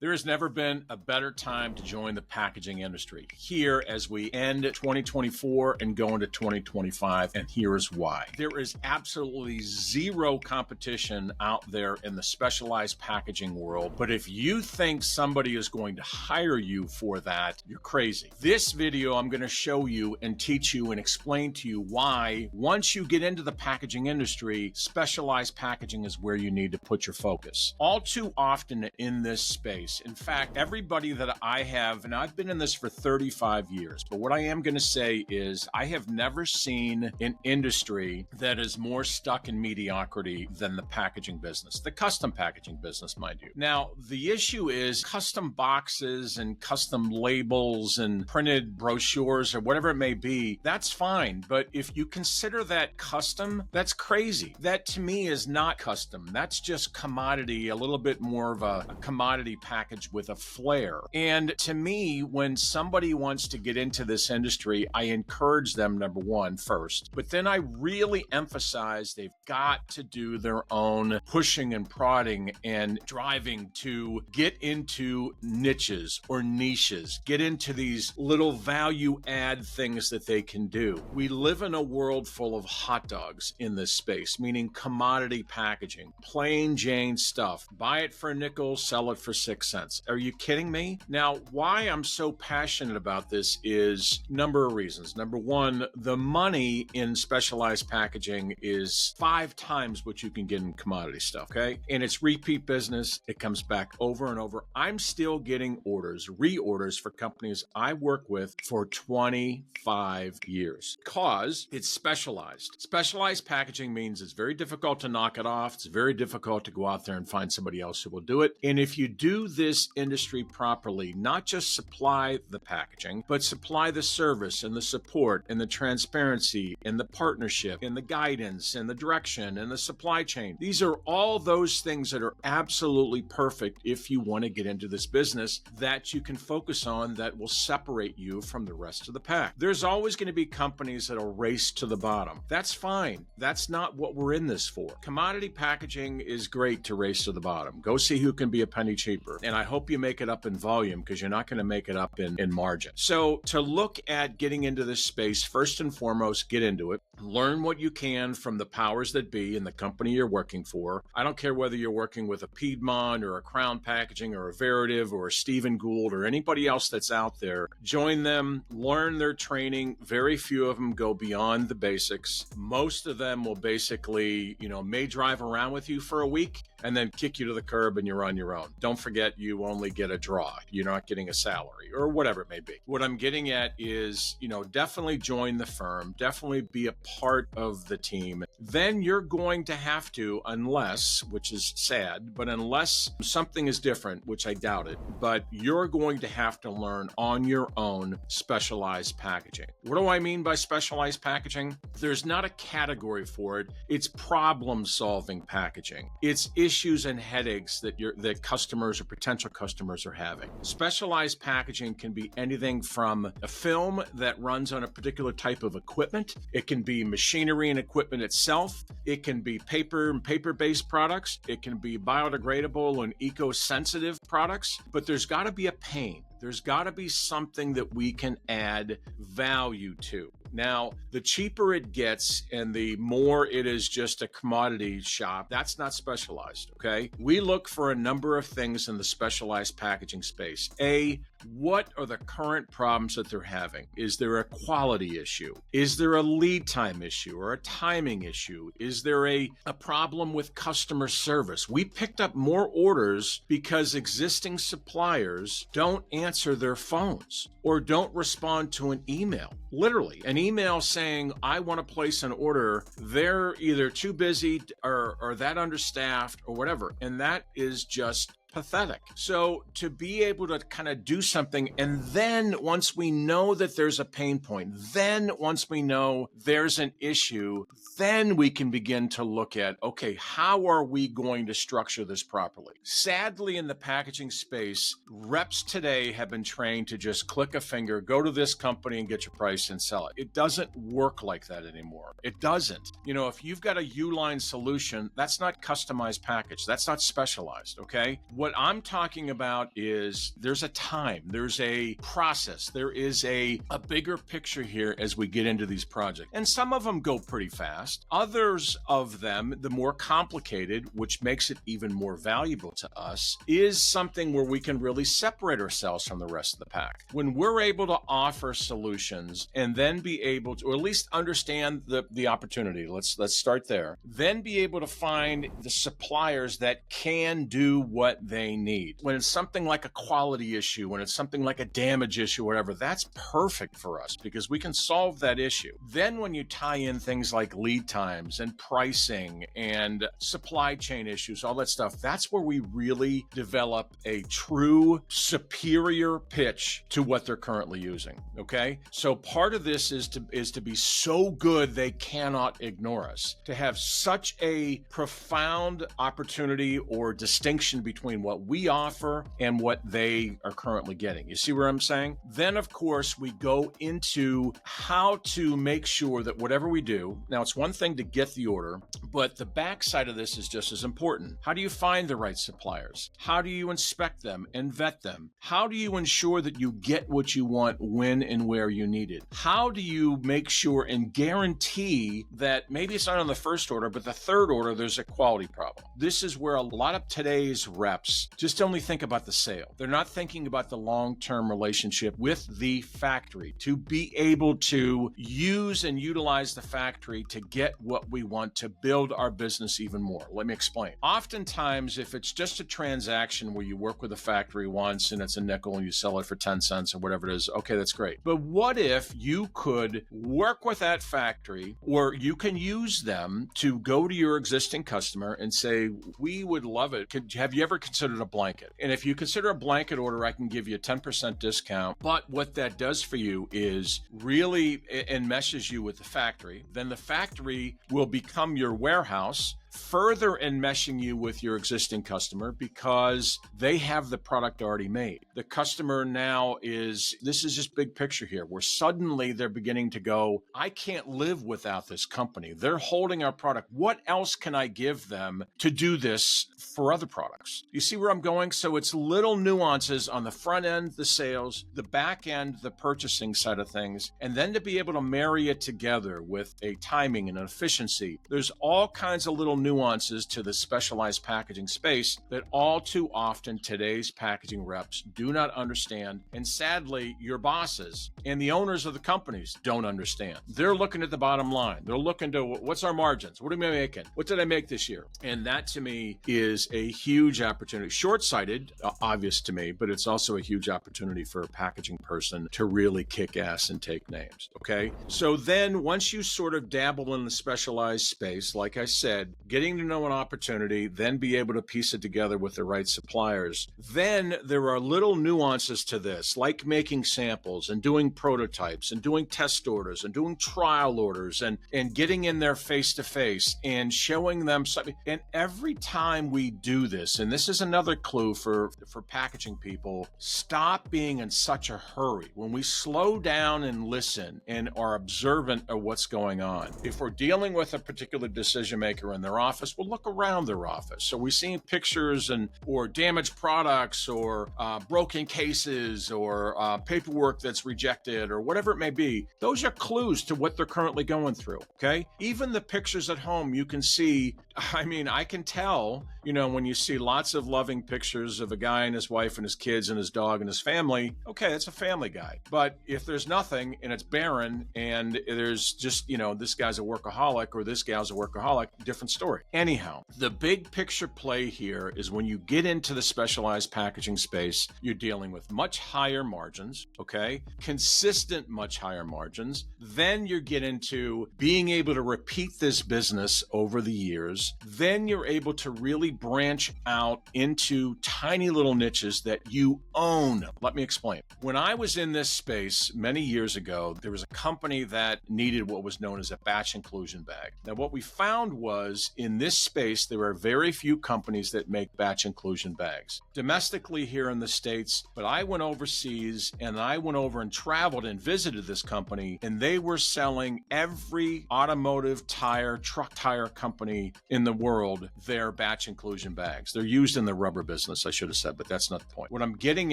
There has never been a better time to join the packaging industry here as we end 2024 and go into 2025, and here's why. There is absolutely zero competition out there in the specialized packaging world, but if you think somebody is going to hire you for that, you're crazy. This video, I'm going to show you and teach you and explain to you why, once you get into the packaging industry, specialized packaging is where you need to put your focus. All too often in this space, in fact, everybody that I have, and I've been in this for 35 years, but what I am going to say is I have never seen an industry that is more stuck in mediocrity than the packaging business, the custom packaging business, mind you. Now, the issue is custom boxes and custom labels and printed brochures or whatever it may be, that's fine. But if you consider that custom, that's crazy. That to me is not custom. That's just commodity, a little bit more of a commodity package with a flair. And to me, when somebody wants to get into this industry, I encourage them, number one, first, but then I really emphasize they've got to do their own pushing and prodding and driving to get into niches or niches, get into these little value add things that they can do. We live in a world full of hot dogs in this space, meaning commodity packaging, plain Jane stuff. Buy it for a nickel, sell it for 6 cents. Are you kidding me? Now, why I'm so passionate about this is a number of reasons. Number one, the money in specialized packaging is 5 times what you can get in commodity stuff, okay? And it's repeat business. It comes back over and over. I'm still getting orders, reorders for companies I work with for 25 years because it's specialized. Specialized packaging means it's very difficult to knock it off. It's very difficult to go out there and find somebody else who will do it. And if you do this industry properly, not just supply the packaging, but supply the service and the support and the transparency and the partnership and the guidance and the direction and the supply chain. These are all those things that are absolutely perfect if you want to get into this business that you can focus on that will separate you from the rest of the pack. There's always going to be companies that'll race to the bottom. That's fine. That's not what we're in this for. Commodity packaging is great to race to the bottom. Go see who can be a penny cheaper. And I hope you make it up in volume because you're not going to make it up in margin. So to look at getting into this space, first and foremost, get into it. Learn what you can from the powers that be in the company you're working for. I don't care whether you're working with a Piedmont or a Crown Packaging or a Veritiv or a Stephen Gould or anybody else that's out there. Join them, learn their training. Very few of them go beyond the basics. Most of them will basically, may drive around with you for a week and then kick you to the curb and you're on your own. Don't forget, you only get a draw. You're not getting a salary or whatever it may be. What I'm getting at is, definitely join the firm, definitely be a part of the team. Then you're going to have to, unless, which is sad, but unless something is different, which I doubt it, but you're going to have to learn on your own specialized packaging. What do I mean by specialized packaging? There's not a category for it. It's problem-solving packaging. It's issues and headaches that customers or potential customers are having. Specialized packaging can be anything from a film that runs on a particular type of equipment. It can be machinery and equipment itself. It can be paper and paper-based products. It can be biodegradable and eco-sensitive products. But there's got to be a pain. There's got to be something that we can add value to. Now, the cheaper it gets and the more it is just a commodity shop, that's not specialized, okay? We look for a number of things in the specialized packaging space. A, what are the current problems that they're having? Is there a quality issue? Is there a lead time issue or a timing issue? Is there a problem with customer service? We picked up more orders because existing suppliers don't answer their phones or don't respond to an email. Literally, an email saying, I want to place an order. They're either too busy or that understaffed or whatever. And that is just pathetic. So to be able to kind of do something, and then once we know that there's a pain point, then once we know there's an issue, then we can begin to look at, okay, how are we going to structure this properly? Sadly, in the packaging space, reps today have been trained to just click a finger, go to this company and get your price and sell it. It doesn't work like that anymore. It doesn't. If you've got a Uline solution, that's not customized package. That's not specialized, okay? What I'm talking about is there's a time, there's a process, there is a bigger picture here as we get into these projects. And some of them go pretty fast. Others of them, the more complicated, which makes it even more valuable to us, is something where we can really separate ourselves from the rest of the pack. When we're able to offer solutions and then be able to, or at least understand the opportunity, let's start there, then be able to find the suppliers that can do what they need. When it's something like a quality issue, when it's something like a damage issue, whatever, that's perfect for us because we can solve that issue. Then when you tie in things like lead times and pricing and supply chain issues, all that stuff, that's where we really develop a true superior pitch to what they're currently using. Okay? So part of this is to be so good they cannot ignore us, to have such a profound opportunity or distinction between what we offer and what they are currently getting. You see where I'm saying? Then, of course, we go into how to make sure that whatever we do, now it's one thing to get the order, but the backside of this is just as important. How do you find the right suppliers? How do you inspect them and vet them? How do you ensure that you get what you want when and where you need it? How do you make sure and guarantee that maybe it's not on the first order, but the third order, there's a quality problem? This is where a lot of today's reps just only think about the sale. They're not thinking about the long-term relationship with the factory to be able to use and utilize the factory to get what we want to build our business even more. Let me explain. Oftentimes, if it's just a transaction where you work with a factory once and it's a nickel and you sell it for 10 cents or whatever it is, okay, that's great. But what if you could work with that factory, or you can use them to go to your existing customer and say, we would love it. Have you ever considered a blanket? And if you consider a blanket order, I can give you a 10% discount. But what that does for you is really enmeshes you with the factory. Then the factory will become your warehouse, further enmeshing you with your existing customer because they have the product already made. The customer now this is just big picture here, where suddenly they're beginning to go, I can't live without this company. They're holding our product. What else can I give them to do this for other products? You see where I'm going? So it's little nuances on the front end, the sales, the back end, the purchasing side of things, and then to be able to marry it together with a timing and an efficiency. There's all kinds of little nuances to the specialized packaging space that all too often today's packaging reps do not understand. And sadly, your bosses and the owners of the companies don't understand. They're looking at the bottom line. They're looking to what's our margins? What am I making? What did I make this year? And that to me is a huge opportunity. Short-sighted, obvious to me, but it's also a huge opportunity for a packaging person to really kick ass and take names. Okay. So then once you sort of dabble in the specialized space, like I said, getting to know an opportunity, then be able to piece it together with the right suppliers. Then there are little nuances to this, like making samples and doing prototypes and doing test orders and doing trial orders and getting in there face to face and showing them something. And every time we do this, and this is another clue for packaging people, stop being in such a hurry. When we slow down and listen and are observant of what's going on, if we're dealing with a particular decision maker in their office, we'll look around their office. So we're seeing pictures or damaged products or broken cases or paperwork that's rejected or whatever it may be. Those are clues to what they're currently going through. Okay. Even the pictures at home, you can see, I can tell, when you see lots of loving pictures of a guy and his wife and his kids and his dog and his family, okay, it's a family guy. But if there's nothing and it's barren and there's just, this guy's a workaholic or this gal's a workaholic, different story. Anyhow, the big picture play here is when you get into the specialized packaging space, you're dealing with much higher margins, okay? Consistent, much higher margins. Then you get into being able to repeat this business over the years. Then you're able to really branch out into tiny little niches that you own. Let me explain. When I was in this space many years ago, there was a company that needed what was known as a batch inclusion bag. Now, what we found was in this space, there are very few companies that make batch inclusion bags. Domestically here in the States, but I went overseas and I went over and traveled and visited this company, and they were selling every automotive tire, truck tire company in in the world, they're batch inclusion bags. They're used in the rubber business, I should have said, but that's not the point. What I'm getting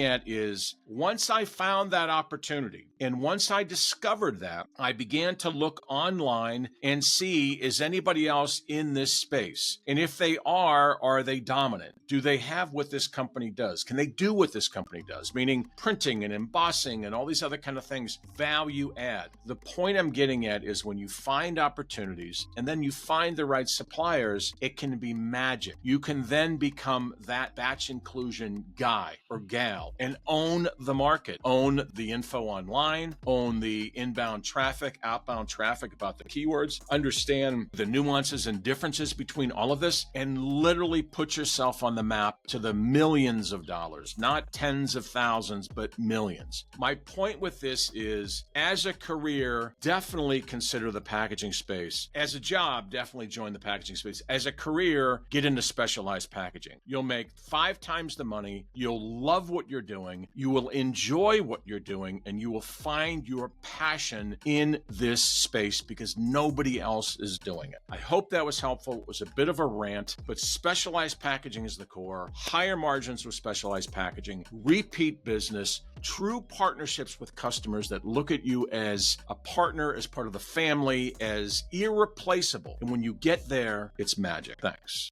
at is once I found that opportunity and once I discovered that, I began to look online and see, is anybody else in this space? And if they are they dominant? Do they have what this company does? Can they do what this company does? Meaning printing and embossing and all these other kind of things, value add. The point I'm getting at is when you find opportunities and then you find the right suppliers, it can be magic. You can then become that batch inclusion guy or gal and own the market, own the info online, own the inbound traffic, outbound traffic about the keywords, understand the nuances and differences between all of this, and literally put yourself on the map to the millions of dollars, not tens of thousands, but millions. My point with this is, as a career, definitely consider the packaging space. As a job, definitely join the packaging space. As a career, get into specialized packaging. You'll make 5 times the money. You'll love what you're doing. You will enjoy what you're doing, and you will find your passion in this space because nobody else is doing it. I hope that was helpful. It was a bit of a rant, but specialized packaging is the core. Higher margins with specialized packaging, repeat business, true partnerships with customers that look at you as a partner, as part of the family, as irreplaceable. And when you get there, it's magic. Thanks.